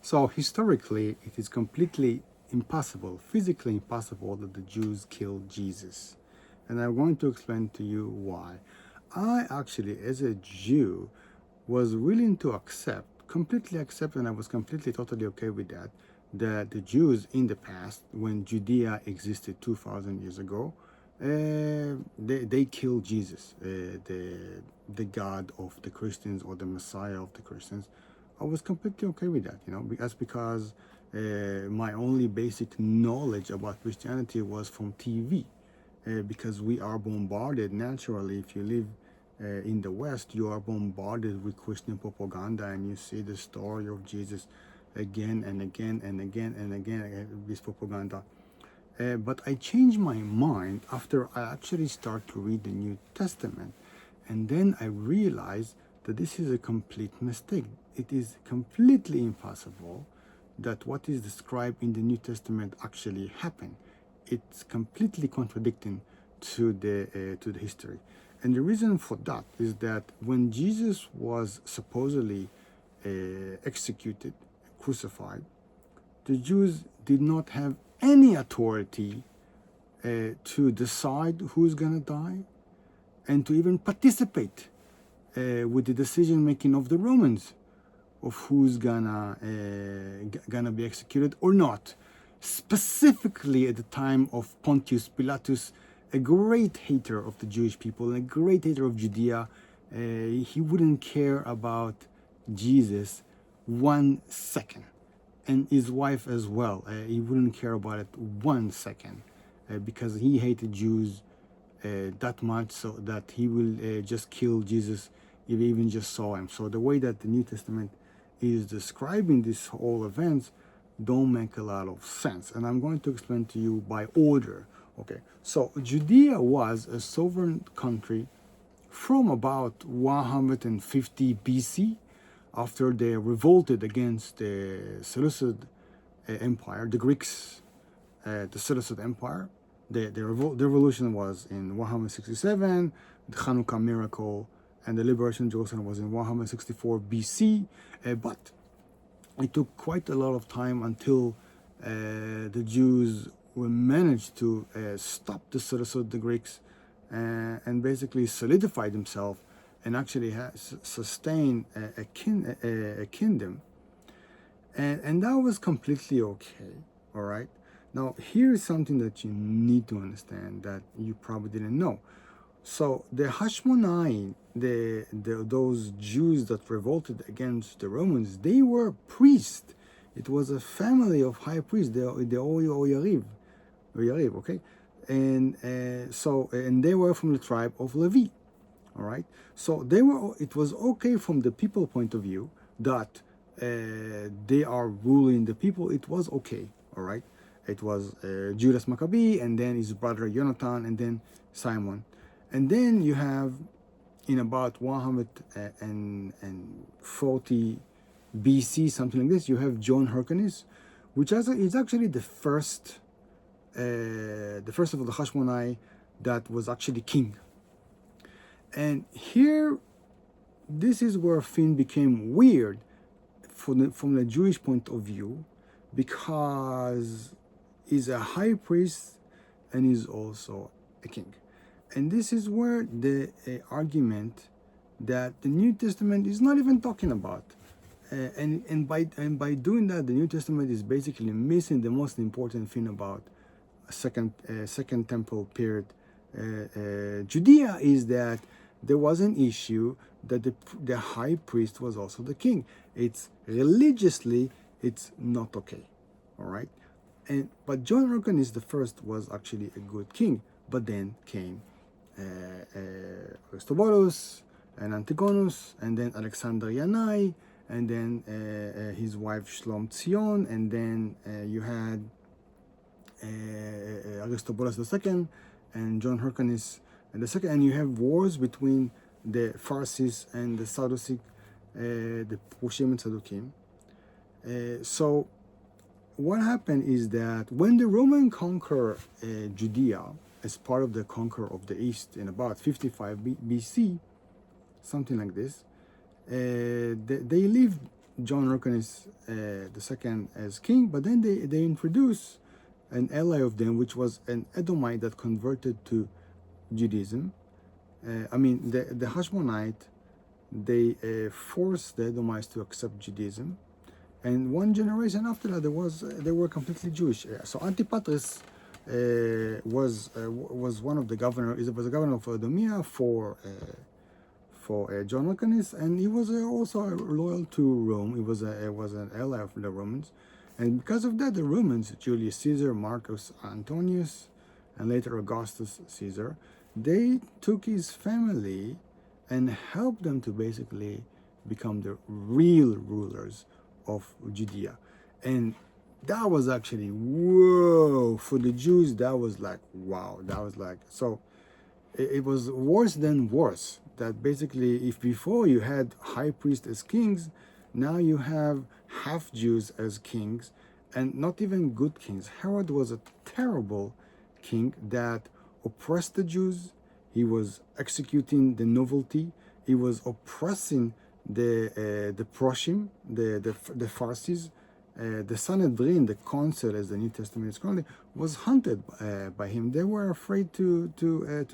So historically, it is completely impossible, physically impossible, that the Jews killed Jesus. And I'm going to explain to you why. I actually, as a Jew, was willing to completely accept, and I was completely, totally okay with that the Jews in the past, when Judea existed 2,000 years ago, they killed Jesus, the God of the Christians, or the Messiah of the Christians. I was completely okay with that, because my only basic knowledge about Christianity was from TV, because we are bombarded naturally. If you live in the West, you are bombarded with Christian propaganda, and you see the story of Jesus again and again and again and again, this propaganda. But I changed my mind after I actually start to read the New Testament. And then I realized that this is a complete mistake. It is completely impossible that what is described in the New Testament actually happened. It's completely contradicting to the history. And the reason for that is that when Jesus was supposedly executed, crucified, the Jews did not have any authority to decide who's going to die, and to even participate with the decision making of the Romans of who's gonna be executed or not. Specifically at the time of Pontius Pilatus, a great hater of the Jewish people, and a great hater of Judea, he wouldn't care about Jesus 1 second. And his wife as well, he wouldn't care about it 1 second, because he hated Jews that much, so that he will just kill Jesus if he even just saw him. So the way that the New Testament is describing these whole events don't make a lot of sense. And I'm going to explain to you by order. Okay, so Judea was a sovereign country from about 150 BC, after they revolted against the Seleucid Empire, the Greeks, the Seleucid Empire. The revolution was in 167, the Hanukkah miracle and the liberation of Jerusalem was in 164 BC, but it took quite a lot of time until the Jews managed to stop the Seleucid, the Greeks, and basically solidify themselves and actually sustain a kingdom. And that was completely okay, all right? Now, here is something that you need to understand that you probably didn't know. So the Hashmonai, those Jews that revolted against the Romans, they were priests. It was a family of high priests, the Oyariv, okay? And and they were from the tribe of Levi, all right? So it was okay from the people point of view that they are ruling the people. It was okay, all right? It was Judas Maccabee, and then his brother Jonathan, and then Simon. And then you have, in about 140 BC, something like this, you have John Hyrcanus, which is actually the first of the Hashmonai that was actually king. And here, this is where things became weird from the Jewish point of view, because he's a high priest and he's also a king. And this is where the argument that the New Testament is not even talking about. And by doing that, the New Testament is basically missing the most important thing about second temple period Judea, is that there was an issue that the high priest was also the king. It's religiously, it's not okay, all right? But John Hyrcanus the first was actually a good king, but then came Aristobulus and Antigonus, and then Alexander Yanai, and then his wife Shlom Tzion, and then you had Aristobulus II and John Hyrcanus the second, and you have wars between the Pharisees and the Sadducees, the Pushim and Saddukim. So what happened is that when the Roman conquered Judea as part of the conquer of the East in about 55 BC, something like this, they lived John Hyrcanus II as king, but then they introduce an ally of them, which was an Edomite that converted to Judaism. The Hashmonite, they forced the Edomites to accept Judaism, and one generation after that, they were completely Jewish. So Antipatris was one of the governors. It was a governor of Edomia for John Hyrcanus, and he was also loyal to Rome. He was an ally of the Romans, and because of that, the Romans, Julius Caesar, Marcus Antonius, and later Augustus Caesar, they took his family and helped them to basically become the real rulers of Judea. And that was actually, whoa, for the Jews, that was like, wow, that was like, so it was worse than worse. That basically, if before you had high priests as kings, now you have half Jews as kings, and not even good kings. Herod was a terrible king that oppressed the Jews. He was executing the novelty. He was oppressing the Proshim, the Pharisees. The Sanhedrin, the council, as the New Testament is called, was hunted by him. They were afraid to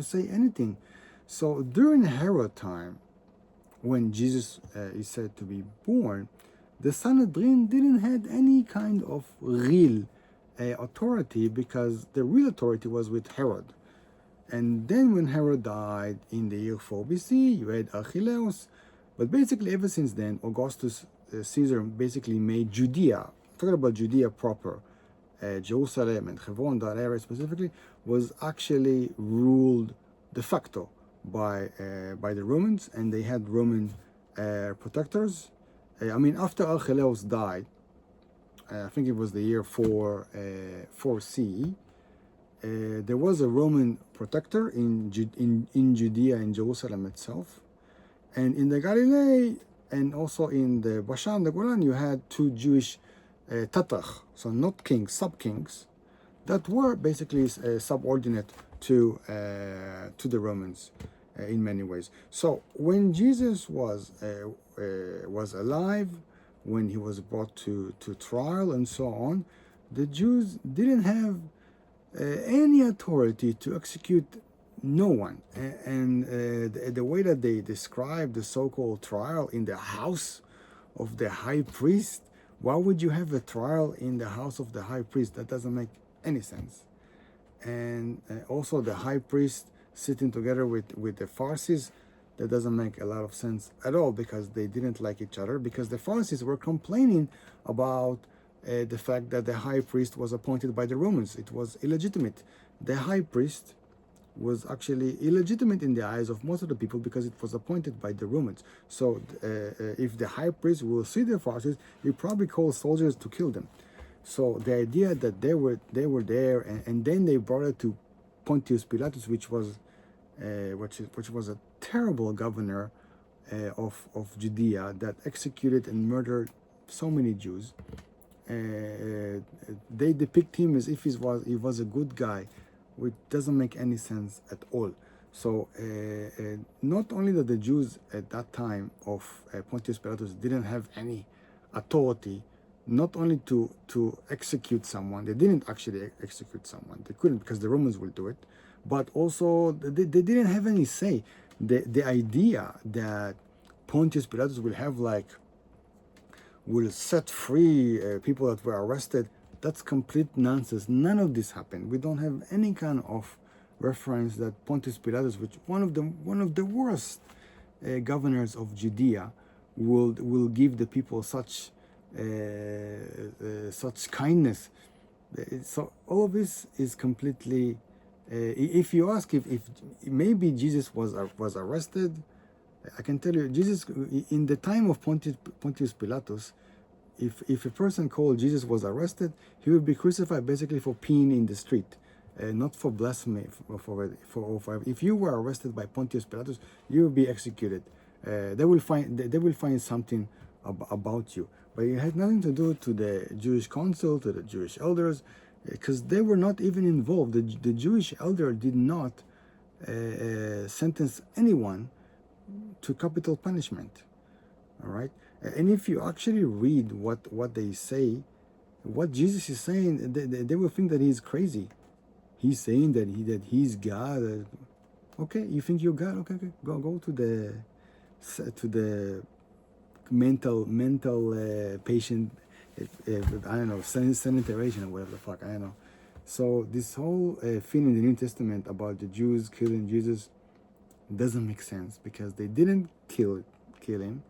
say anything. So during Herod time, when Jesus is said to be born, the Sanhedrin didn't have any kind of real authority, because the real authority was with Herod. And then when Herod died in the year 4 BC, you had Archelaus. But basically, ever since then, Augustus Caesar basically made Judea, talking about Judea proper, Jerusalem and Hebron, that area specifically, was actually ruled de facto by the Romans, and they had Roman protectors. After Archelaus died, I think it was the year 4 CE, there was a Roman protector in Judea and Jerusalem itself. And in the Galilee and also in the Bashan, the Golan, you had two Jewish Tatrach, so not kings, sub-kings, that were basically subordinate to the Romans in many ways. So when Jesus was alive, when he was brought to trial and so on, the Jews didn't have any authority to execute no one. And the way that they describe the so-called trial in the house of the high priest, why would you have a trial in the house of the high priest? That doesn't make any sense. And also the high priest sitting together with the Pharisees, that doesn't make a lot of sense at all, because they didn't like each other, because the Pharisees were complaining about the fact that the high priest was appointed by the Romans. It was illegitimate. The high priest was actually illegitimate in the eyes of most of the people, because it was appointed by the Romans. So if the high priest will see the Pharisees, he probably called soldiers to kill them. So the idea that they were there, and then they brought it to Pontius Pilatus, which was a terrible governor of Judea, that executed and murdered so many Jews. They depict him as if he was a good guy, which doesn't make any sense at all. So not only that the Jews at that time of Pontius Pilatus didn't have any authority, not only to execute someone, they didn't actually execute someone. They couldn't, because the Romans will do it. But also they didn't have any say. The idea that Pontius Pilatus will set free people that were arrested, that's complete nonsense. None of this happened. We don't have any kind of reference that Pontius Pilatus, which one of the worst governors of Judea, will give the people such kindness. So all of this is completely. If you ask if maybe Jesus was arrested, I can tell you, Jesus, in the time of Pontius Pilatus, if a person called Jesus was arrested, he would be crucified basically for peeing in the street, not for blasphemy. If you were arrested by Pontius Pilatus, you would be executed. They will find something about you, but it had nothing to do to the Jewish council, to the Jewish elders, because they were not even involved. The Jewish elder did not sentence anyone to capital punishment. All right, And if you actually read what they say, what Jesus is saying, they will think that he's crazy. He's saying that he's God. Okay, you think you're God? Okay, go to the mental patient. I don't know, sanitarian or whatever the fuck. I don't know. So this whole thing in the New Testament about the Jews killing Jesus doesn't make sense, because they didn't kill him.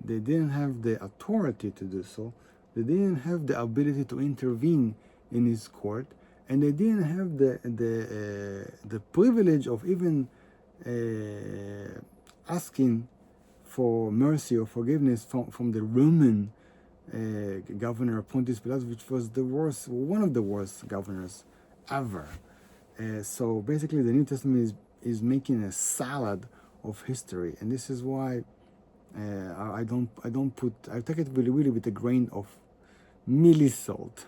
They didn't have the authority to do so. They didn't have the ability to intervene in his court, and they didn't have the privilege of even asking for mercy or forgiveness from the Roman governor Pontius Pilates, which was one of the worst governors ever. So basically, the New Testament is making a salad of history, and this is why I take it really with a grain of milli salt.